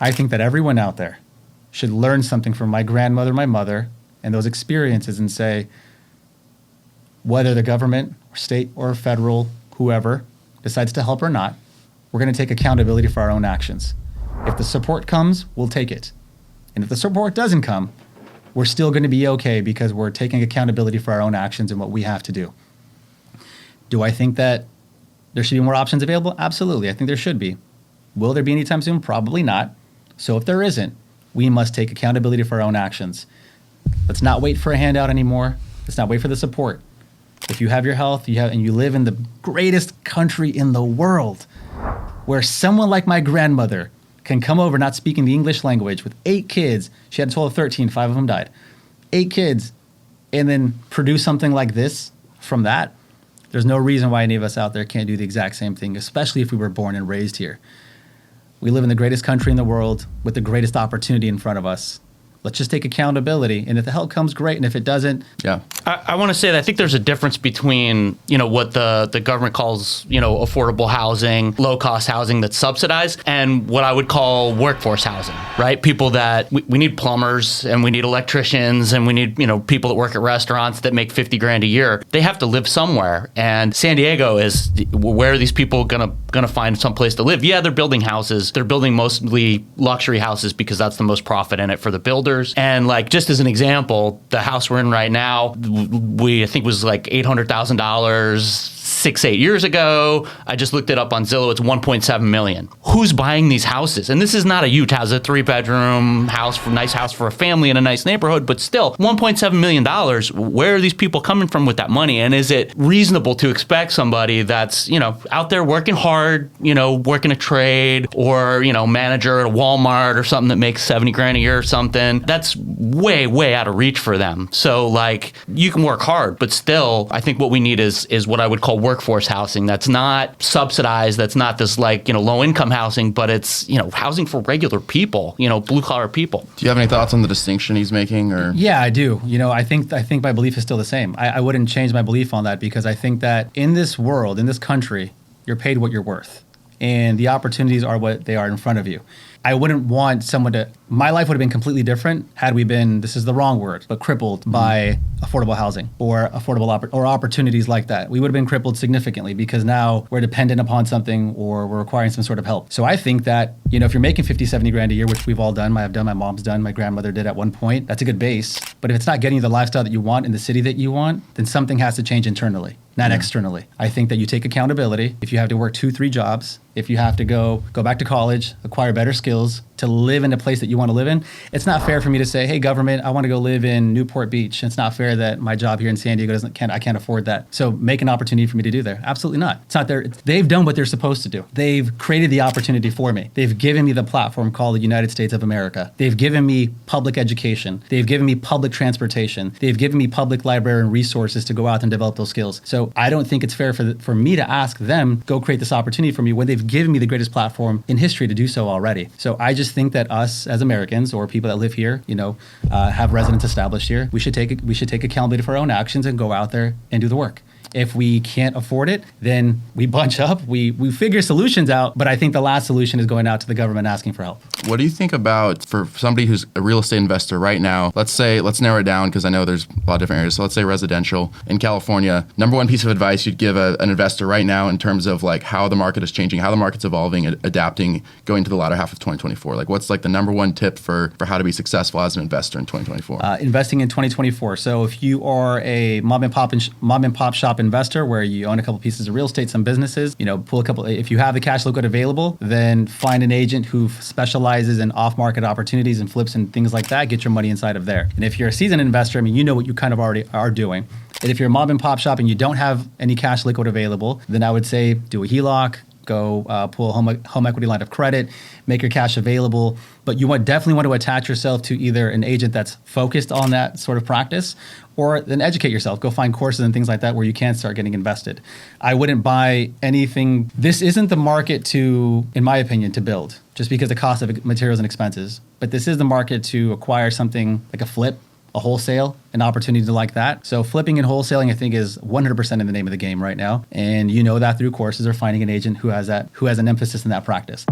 I think that everyone out there should learn something from my grandmother, my mother, and those experiences and say, whether the government or state or federal, whoever decides to help or not, we're going to take accountability for our own actions. If the support comes, we'll take it. And if the support doesn't come, we're still going to be okay because we're taking accountability for our own actions and what we have to do. Do I think that there should be more options available? Absolutely. I think there should be. Will there be anytime soon? Probably not. So if there isn't, we must take accountability for our own actions. Let's not wait for a handout anymore. Let's not wait for the support. If you have your health, and you live in the greatest country in the world, where someone like my grandmother can come over not speaking the English language with 8 kids, she had a total of 13, 5 of them died, 8 kids, and then produce something like this from that, there's no reason why any of us out there can't do the exact same thing, especially if we were born and raised here. We live in the greatest country in the world with the greatest opportunity in front of us. Let's just take accountability. And if the help comes, great. And if it doesn't, yeah. I want to say that I think there's a difference between, what the government calls, affordable housing, low cost housing that's subsidized, and what I would call workforce housing, right? People that we need plumbers and we need electricians and we need, people that work at restaurants that make $50,000 a year. They have to live somewhere. And San Diego is where are these people gonna find some place to live? Yeah, they're building houses. They're building mostly luxury houses because that's the most profit in it for the builders. And just as an example, the house we're in right now, I think was like $800,000 6-8 years ago. I just looked it up on Zillow. It's $1.7 million. Who's buying these houses? And this is not a Utah. It's a 3-bedroom house, nice house for a family in a nice neighborhood, but still $1.7 million. Where are these people coming from with that money? And is it reasonable to expect somebody that's, out there working hard, working a trade or, manager at a Walmart or something that makes $70,000 a year or something? That's way, way out of reach for them. So you can work hard, but still, I think what we need is what I would call workforce housing. That's not subsidized. That's not this low income housing, but it's, housing for regular people, blue collar people. Do you have any thoughts on the distinction he's making? Or yeah, I do. I think my belief is still the same. I wouldn't change my belief on that because I think that in this world, in this country, you're paid what you're worth. And the opportunities are what they are in front of you. I wouldn't want someone my life would have been completely different had we been, this is the wrong word, but crippled by affordable housing or or opportunities like that. We would have been crippled significantly because now we're dependent upon something or we're requiring some sort of help. So I think that, if you're making $50,000-$70,000 a year, which we've all done, I've done, my mom's done, my grandmother did at one point, that's a good base. But if it's not getting you the lifestyle that you want in the city that you want, then something has to change internally. Not externally. I think that you take accountability. If you have to work 2-3 jobs, if you have to go back to college, acquire better skills to live in a place that you want to live in, it's not fair for me to say, hey, government, I want to go live in Newport Beach. It's not fair that my job here in San Diego I can't afford that. So make an opportunity for me to do there. Absolutely not. It's not there. They've done what they're supposed to do. They've created the opportunity for me. They've given me the platform called the United States of America. They've given me public education. They've given me public transportation. They've given me public library and resources to go out and develop those skills. So I don't think it's fair for me to ask them, go create this opportunity for me when they've given me the greatest platform in history to do so already. So I just think that us as Americans or people that live here, have residence established here, we should take accountability for our own actions and go out there and do the work. If we can't afford it, then we bunch up, we figure solutions out. But I think the last solution is going out to the government asking for help. What do you think about for somebody who's a real estate investor right now? Let's narrow it down because I know there's a lot of different areas. So let's say residential in California. Number one piece of advice you'd give an investor right now in terms of how the market is changing, how the market's evolving, adapting, going to the latter half of 2024. What's the number one tip for how to be successful as an investor in 2024? Investing in 2024. So if you are a mom and pop shop investor where you own a couple pieces of real estate, some businesses, pull a couple. If you have the cash liquid available, then find an agent who specializes in off-market opportunities and flips and things like that. Get your money inside of there. And if you're a seasoned investor, you know what you kind of already are doing. And if you're a mom and pop shop and you don't have any cash liquid available, then I would say do a HELOC. Go pull a home equity line of credit, make your cash available. But you definitely want to attach yourself to either an agent that's focused on that sort of practice, or then educate yourself. Go find courses and things like that where you can start getting invested. I wouldn't buy anything. This isn't the market in my opinion, to build, just because the cost of materials and expenses. But this is the market to acquire something like a flip, a wholesale, an opportunity like that. So flipping and wholesaling, I think, is 100% in the name of the game right now. And that through courses or finding an agent who has an emphasis in that practice.